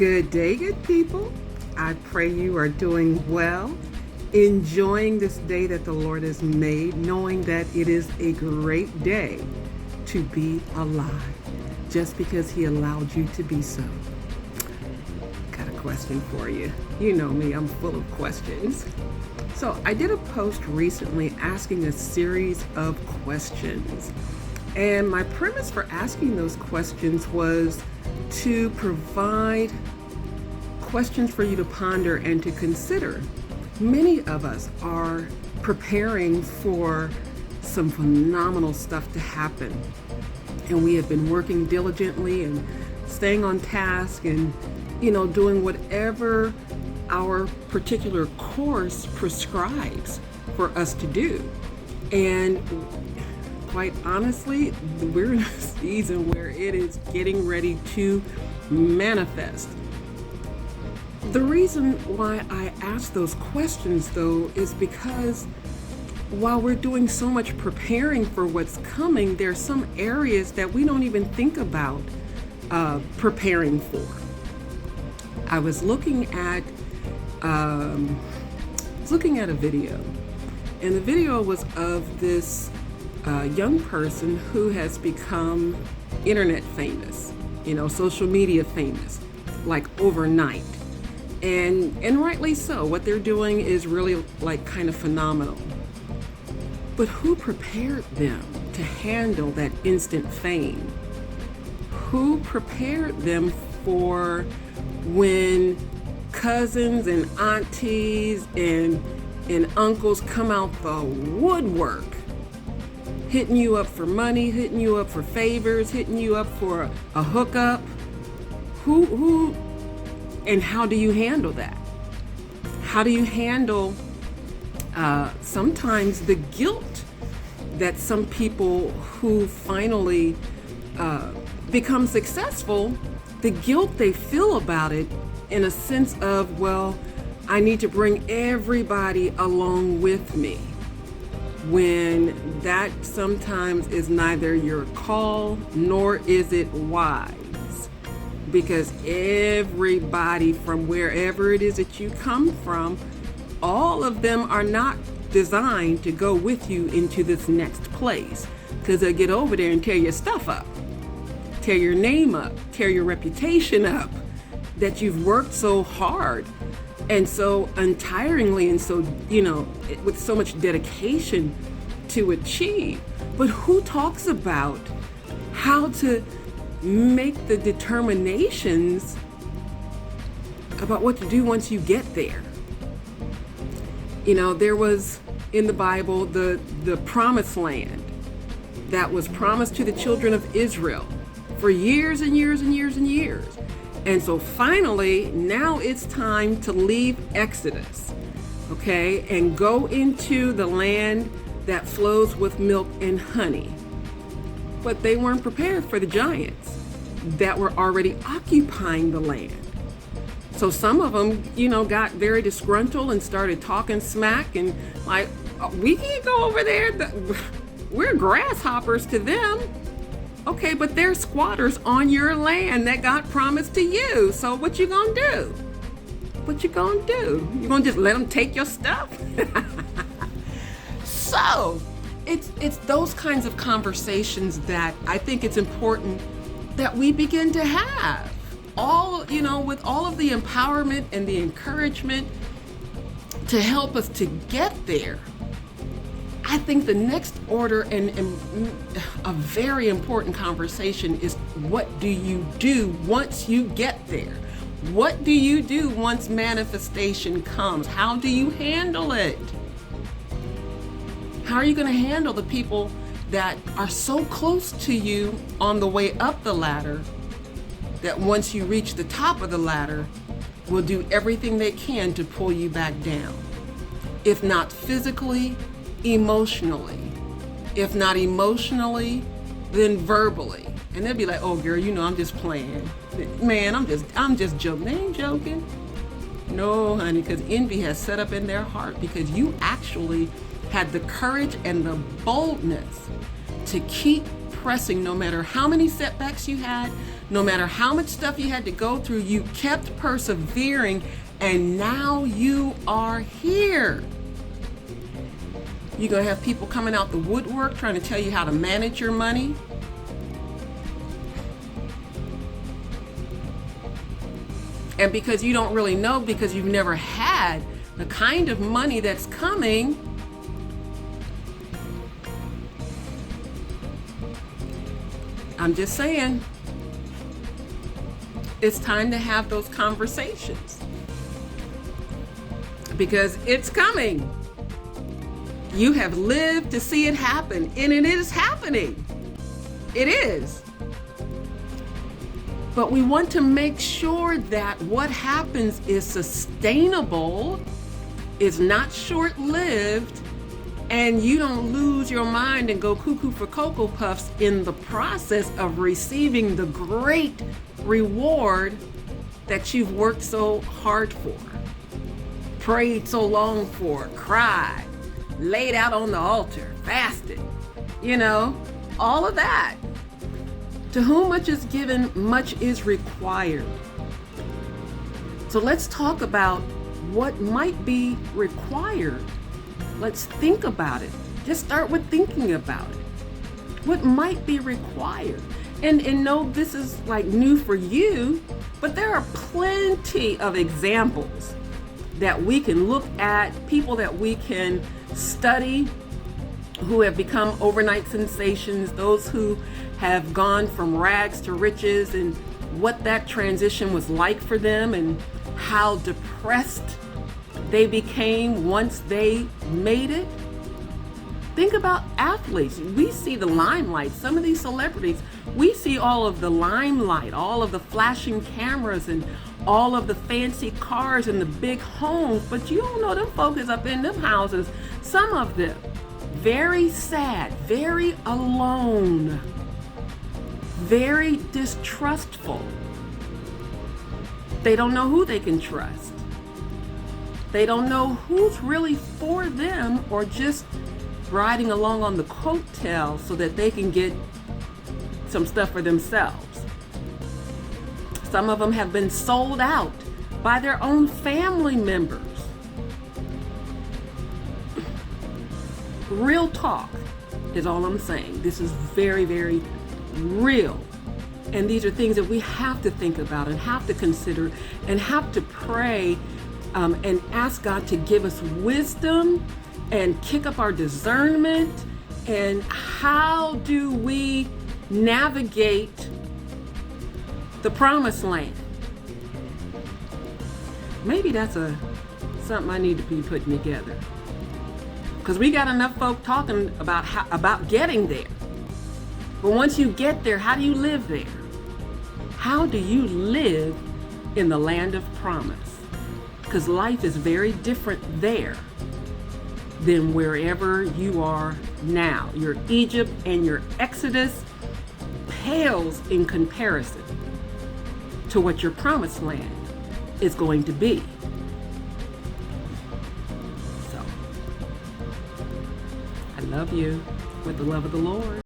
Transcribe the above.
Good day, good people. I pray you are doing well, enjoying this day that the Lord has made, knowing that it is a great day to be alive, just because He allowed you to be so. Got a question for you. You know me, I'm full of questions. So I did a post recently asking a series of questions. And my premise for asking those questions was to provide questions for you to ponder and to consider. Many of us are preparing for some phenomenal stuff to happen. And we have been working diligently and staying on task and, doing whatever our particular course prescribes for us to do. And quite honestly, we're in a season where it is getting ready to manifest. The reason why I ask those questions, though, is because while we're doing so much preparing for what's coming, there's some areas that we don't even think about preparing for. I was looking at a video, and the video was of this young person who has become internet famous, social media famous, like overnight. And rightly so. What they're doing is really kind of phenomenal. But who prepared them to handle that instant fame? Who prepared them for when cousins and aunties and uncles come out the woodwork, hitting you up for money, hitting you up for favors, hitting you up for a hookup? Who and how do you handle that? How do you handle sometimes the guilt that some people who finally become successful, the guilt they feel about it, in a sense of, well, I need to bring everybody along with me, when that sometimes is neither your call nor is it wise. Because everybody from wherever it is that you come from, all of them are not designed to go with you into this next place, because they'll get over there and tear your stuff up, tear your name up, tear your reputation up that you've worked so hard and so untiringly and so, with so much dedication to achieve. But who talks about how to make the determinations about what to do once you get there? There was in the Bible the promised land that was promised to the children of Israel for years and years and years and years. And so finally, now it's time to leave Exodus, okay, and go into the land that flows with milk and honey. But they weren't prepared for the giants that were already occupying the land. So some of them, got very disgruntled and started talking smack and like, we can't go over there. We're grasshoppers to them. Okay, but they're squatters on your land that God promised to you. So what you gonna do? What you gonna do? You gonna just let them take your stuff? So it's those kinds of conversations that I think it's important that we begin to have. With all of the empowerment and the encouragement to help us to get there. I think the next order and a very important conversation is, what do you do once you get there? What do you do once manifestation comes? How do you handle it? How are you going to handle the people that are so close to you on the way up the ladder that once you reach the top of the ladder will do everything they can to pull you back down? If not physically, emotionally. If not emotionally, then verbally. And they'll be like, oh girl, I'm just playing. Man, I'm just joking. They ain't joking. No, honey, because envy has set up in their heart because you actually had the courage and the boldness to keep pressing no matter how many setbacks you had, no matter how much stuff you had to go through. You kept persevering, and now you are here. You're going to have people coming out the woodwork trying to tell you how to manage your money. And because you don't really know, because you've never had the kind of money that's coming, I'm just saying, it's time to have those conversations, because it's coming. You have lived to see it happen, and it is happening. It is. But we want to make sure that what happens is sustainable, is not short-lived, and you don't lose your mind and go cuckoo for Cocoa Puffs in the process of receiving the great reward that you've worked so hard for, prayed so long for, cried, laid out on the altar, fasted, all of that. To whom much is given, much is required. So let's talk about what might be required. Let's think about it. Just start with thinking about it. What might be required? And no, this is like new for you, but there are plenty of examples that we can look at, people that we can study who have become overnight sensations, those who have gone from rags to riches, and what that transition was like for them, and how depressed they became once they made it. Think about athletes. We see the limelight. Some of these celebrities, we see all of the limelight, all of the flashing cameras, and all of the fancy cars and the big homes, but you don't know them folks up in them houses, some of them very sad, very alone, very distrustful. They don't know who they can trust. They don't know who's really for them or just riding along on the coattails so that they can get some stuff for themselves. Some of them have been sold out by their own family members. Real talk is all I'm saying. This is very, very real. And these are things that we have to think about and have to consider and have to pray and ask God to give us wisdom and kick up our discernment. And how do we navigate the promised land? Maybe that's something I need to be putting together. Because we got enough folk talking about getting there. But once you get there, how do you live there? How do you live in the land of promise? Because life is very different there than wherever you are now. Your Egypt and your Exodus pales in comparison to what your promised land is going to be. So, I love you with the love of the Lord.